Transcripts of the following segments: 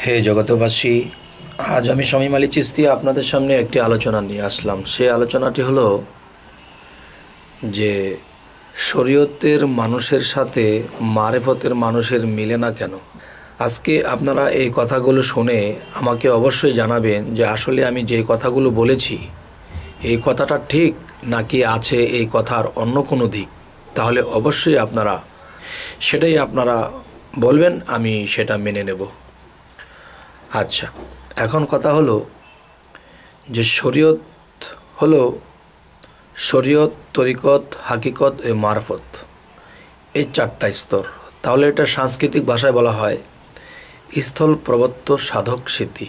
হে জগতবাসী, আজ আমি শামীম আলী চিশতি আপনাদের সামনে একটি আলোচনা নিয়ে আসলাম। সেই আলোচনাটি হলো যে শরীয়তের মানুষের সাথে মারেফতের মানুষের মিলে না কেন। আজকে আপনারা এই কথাগুলো শুনে আমাকে অবশ্যই জানাবেন যে আসলে আমি যে কথাগুলো বলেছি এই কথাটা ঠিক নাকি আছে এই কথার অন্য কোনো দিক। তাহলে অবশ্যই সেটাই আপনারা বলবেন, আমি সেটা মেনে নেব। আচ্ছা, এখন কথা হলো যে শরীয়ত হলো শরীয়ত, তরিকত, হাকিকত ও মারফত, এই চারটা স্তর। তাহলে এটা সাংস্কৃতিক ভাষায় বলা হয় স্থল, প্রবত্ত, সাধক, সিদ্ধি।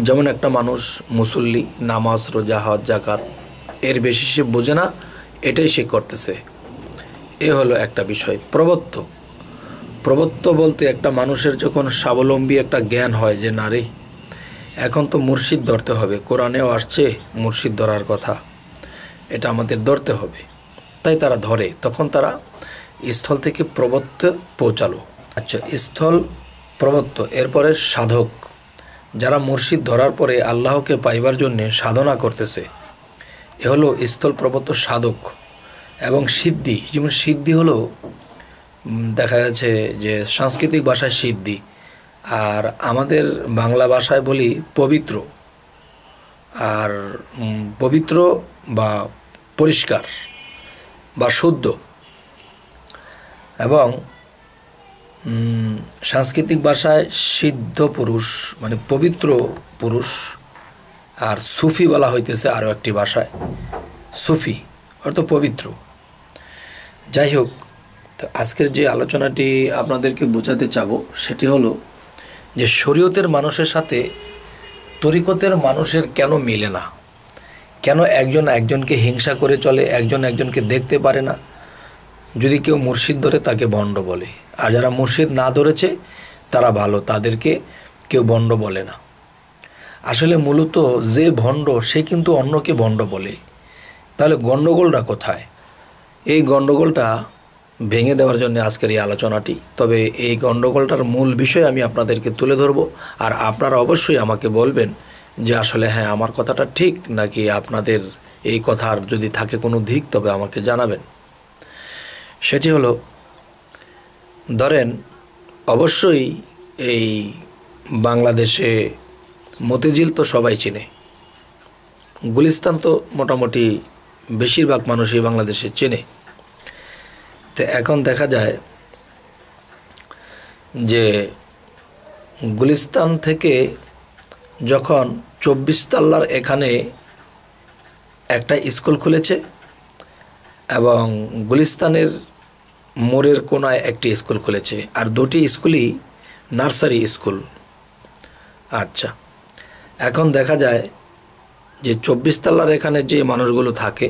যেমন একটা মানুষ মুসল্লি, নামাজ, রোজা, হজ, জাকাত এর বেশি সে বোঝে না, এটাই সে করতেছে, এ হলো একটা বিষয়। প্রবত্ত বলতে একটা মানুষের যখন স্বাবলম্বী একটা জ্ঞান হয় যে নারী এখন তো মুর্শিদ ধরতে হবে, কোরআনেও আসছে মুর্শিদ ধরার কথা, এটা আমাদের ধরতে হবে, তাই তারা ধরে। তখন তারা স্থল থেকে প্রবত্তে পৌঁছালো। আচ্ছা, স্থল, প্রবত্ত, এরপরে সাধক, যারা মুর্শিদ ধরার পরে আল্লাহকে পাইবার জন্যে সাধনা করতেছে, এ হলো স্থল, প্রবত্ত, সাধক। এবং সিদ্ধি, যেমন সিদ্ধি হলো দেখা যাচ্ছে যে সাংস্কৃতিক ভাষায় সিদ্ধি, আর আমাদের বাংলা ভাষায় বলি পবিত্র। আর পবিত্র বা পরিষ্কার বা শুদ্ধ। এবং সাংস্কৃতিক ভাষায় সিদ্ধ পুরুষ মানে পবিত্র পুরুষ, আর সুফি বলা হইতেছে আরও একটি ভাষায়, সুফি অর্থাৎ পবিত্র। যাই হোক, তো আজকের যে আলোচনাটি আপনাদেরকে বোঝাতে চাবো সেটি হলো যে শরীয়তের মানুষের সাথে তরিকতের মানুষের কেন মিলে না, কেন একজন একজনকে হিংসা করে চলে, একজন একজনকে দেখতে পারে না। যদি কেউ মুর্শিদ ধরে তাকে ভণ্ড বলে, আর যারা মুর্শিদ না ধরেছে তারা ভালো, তাদেরকে কেউ ভণ্ড বলে না। আসলে মূলত যে ভণ্ড সে কিন্তু অন্যকে ভণ্ড বলে। তাহলে গণ্ডগোলটা কোথায়? এই গণ্ডগোলটা ভেঙে দেওয়ার জন্য আজকের এই আলোচনাটি। তবে এই গণ্ডগোলটার মূল বিষয় আমি আপনাদেরকে তুলে ধরব, আর আপনারা অবশ্যই আমাকে বলবেন যে আসলে হ্যাঁ আমার কথাটা ঠিক নাকি আপনাদের এই কথার যদি থাকে কোনো দিক তবে আমাকে জানাবেন। সেটি হলো, ধরেন অবশ্যই এই বাংলাদেশে মতিঝিল তো সবাই চেনে, গুলিস্তান তো মোটামুটি বেশিরভাগ মানুষই বাংলাদেশে চেনে। তো এখন দেখা যায় যে গুলিস্তান থেকে যখন 24 তাল্লার এখানে একটা স্কুল খুলেছে এবং গুলিস্তানের মোড়ের কোনায় একটি স্কুল খুলেছে, আর দুটি স্কুলই নার্সারি স্কুল। আচ্ছা, এখন দেখা যায় যে 24 তাল্লার এখানে যে মানুষগুলো থাকে,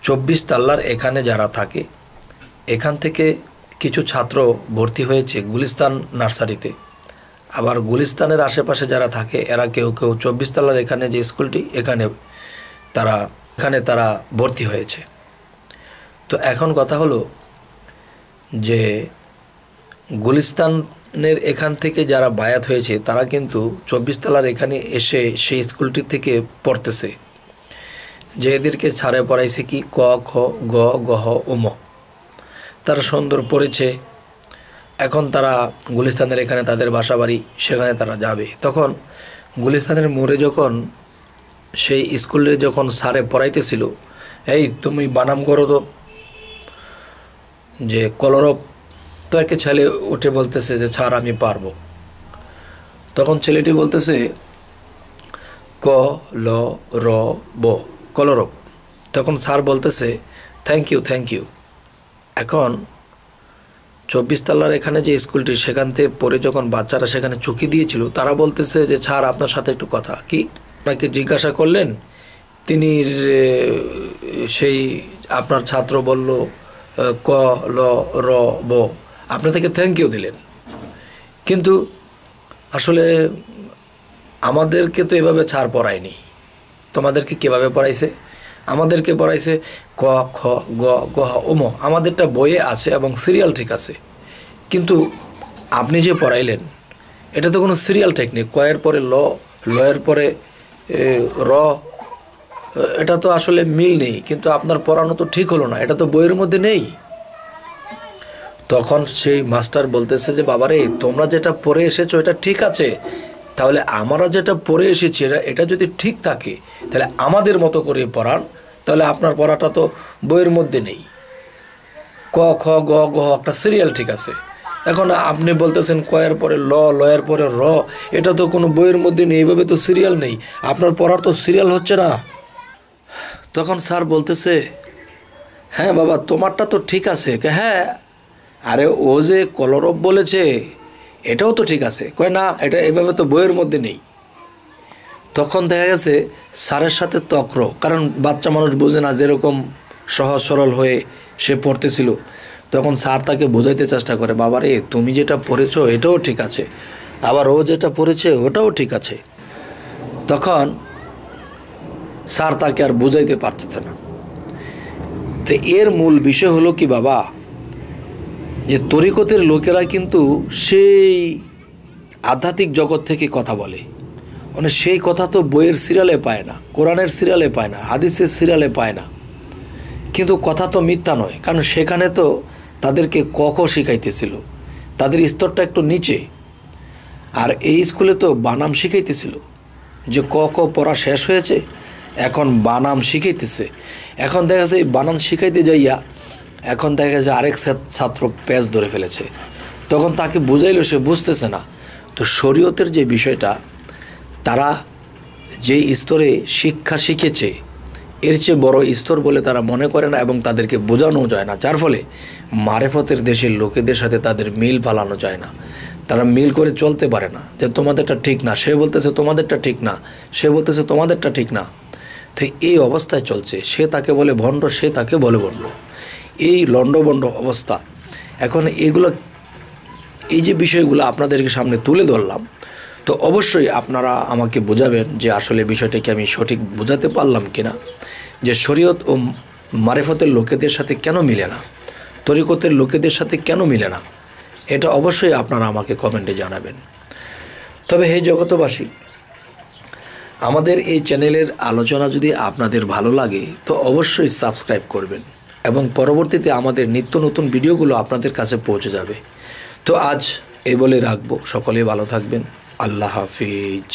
24 তাল্লার এখানে যারা থাকে, এখান থেকে কিছু ছাত্র ভর্তি হয়েছে গুলিস্তান নার্সারিতে। আবার গুলিস্তানের আশেপাশে যারা থাকে এরা কেউ 24 তাল্লার এখানে যে স্কুলটি এখানে তারা ভর্তি হয়েছে। তো এখন কথা হলো যে গুলিস্তানের এখান থেকে যারা বায়াত হয়েছে তারা কিন্তু 24 তাল্লার এখানে এসে সেই স্কুলটি থেকে পড়তেছে, যে এদেরকে ছাড়ে পড়াইছে কি ক, খ, গ, গহ, উম, তারা সুন্দর পড়েছে। এখন তারা গুলিস্তানের এখানে তাদের বাসা বাড়ি, সেখানে তারা যাবে। তখন গুলিস্তানের মোড়ে যখন সেই স্কুলে যখন স্যারে পড়াইতেছিল, এই তুমি বানাম করো তো, যে কলরব, তো একটা ছেলে উঠে বলতেছে যে স্যার আমি পারবো। তখন ছেলেটি বলতেছে ক, ল, র, ব, কলরব। তখন স্যার বলতেছে থ্যাংক ইউ। এখন 24 তাল্লার এখানে যে স্কুলটি সেখান থেকে পড়ে যখন বাচ্চারা সেখানে চুকি দিয়েছিল, তারা বলতেছে যে স্যার আপনার সাথে একটু কথা। কি আপনাকে জিজ্ঞাসা করলেন, তিনি সেই আপনার ছাত্র বলল ক, ল, র, ব, আপনি থেকে থ্যাংক ইউ দিলেন। কিন্তু আসলে আমাদেরকে তো এভাবে ছাড় পড়ায়নি, তোমাদেরকে কীভাবে পড়াইছে? আমাদেরকে পড়াইছে ক, খ, গ, গহ, উম, আমাদেরটা বইয়ে আছে এবং সিরিয়াল ঠিক আছে, কিন্তু আপনি যে পড়াইলেন এটা তো কোনো সিরিয়াল টেকনিক, কয়ের পরে ল, লয়ের পরে র, এটা তো আসলে মিল নেই। কিন্তু আপনার পড়ানো তো ঠিক হলো না, এটা তো বইয়ের মধ্যে নেই। তখন সেই মাস্টার বলতেছে যে বাবারে, তোমরা যেটা পড়ে এসেছো এটা ঠিক আছে, তাহলে আমরা যেটা পড়ে এসেছি এটা যদি ঠিক থাকে তাহলে আমাদের মতো করে পড়ান, তাহলে আপনার পড়াটা তো বইয়ের মধ্যে নেই। ক খ গ ঘ একটা সিরিয়াল ঠিক আছে, এখন আপনি বলতেছেন কয়ের পরে ল, লয়ের পরে র, এটা তো কোনো বইয়ের মধ্যে নেই, এইভাবে তো সিরিয়াল নেই, আপনার পড়ার তো সিরিয়াল হচ্ছে না। তখন স্যার বলতেছে, হ্যাঁ বাবা তোমারটা তো ঠিক আছে। হ্যাঁ, আরে ও যে কলরব বলেছে এটাও তো ঠিক আছে। কয় না, এটা এভাবে তো বইয়ের মধ্যে নেই। তখন দেখা গেছে স্যারের সাথে তক্র, কারণ বাচ্চা মানুষ বোঝে না, যেরকম সহজ সরল হয়ে সে পড়তেছিল। তখন স্যার তাকে বোঝাইতে চেষ্টা করে, বাবারে তুমি যেটা পড়েছো এটাও ঠিক আছে, আবার ও যেটা পড়েছে ওটাও ঠিক আছে। তখন স্যার তাকে আর বোঝাইতে পারতেছে না। তো এর মূল বিষয় হলো কি বাবা, যে তরিকতের লোকেরা কিন্তু সেই আধ্যাত্মিক জগৎ থেকে কথা বলে, মানে সেই কথা তো বইয়ের সিরিয়ালে পায় না, কোরআনের সিরিয়ালে পায় না, হাদিসের সিরিয়ালে পায় না। কিন্তু কথা তো মিথ্যা নয়, কারণ সেখানে তো তাদেরকে ক খ শিখাইতেছিল, তাদের স্তরটা একটু নিচে। আর এই স্কুলে তো বানাম শিখাইতেছিল, যে ক খ পড়া শেষ হয়েছে, এখন বানাম শিখাইতেছে। এখন দেখা যায় বানান শিখাইতে যাইয়া এখন দেখা যায় আরেক ছাত্র প্যাচ ধরে ফেলেছে, তখন তাকে বুঝাইলো, সে বুঝতেছে না। তো শরীয়তের যে বিষয়টা, তারা যে স্তরে শিক্ষা শিখেছে এর চেয়ে বড় স্তর বলে তারা মনে করে না, এবং তাদেরকে বোঝানো যায় না, যার ফলে মারেফতের দেশের লোকেদের সাথে তাদের মিল পালানো যায় না। তারা মিল করে চলতে পারে না, যে তোমাদেরটা ঠিক না, সে বলতেছে তোমাদেরটা ঠিক না, সে বলতেছে তোমাদেরটা ঠিক না। তো এই অবস্থায় চলছে, সে তাকে বলে ভণ্ড, সে তাকে বলে ভণ্ড, এই লণ্ডভণ্ড অবস্থা। এখন এগুলো, এই যে বিষয়গুলো আপনাদেরকে সামনে তুলে ধরলাম, তো অবশ্যই আপনারা আমাকে বোঝাবেন যে আসলে বিষয়টাকে আমি সঠিক বোঝাতে পারলাম কিনা, যে শরীয়ত ও মারেফতের লোকেদের সাথে কেন মিলে না, তরিকতের লোকেদের সাথে কেন মিলে না, এটা অবশ্যই আপনারা আমাকে কমেন্টে জানাবেন। তবে হে জগতবাসী, আমাদের এই চ্যানেলের আলোচনা যদি আপনাদের ভালো লাগে তো অবশ্যই সাবস্ক্রাইব করবেন, এবং পরবর্তীতে আমাদের নিত্য নতুন ভিডিওগুলো আপনাদের কাছে পৌঁছে যাবে। তো আজ এই বলে রাখবো, সকলে ভালো থাকবেন। আল্লাহ হাফিজ।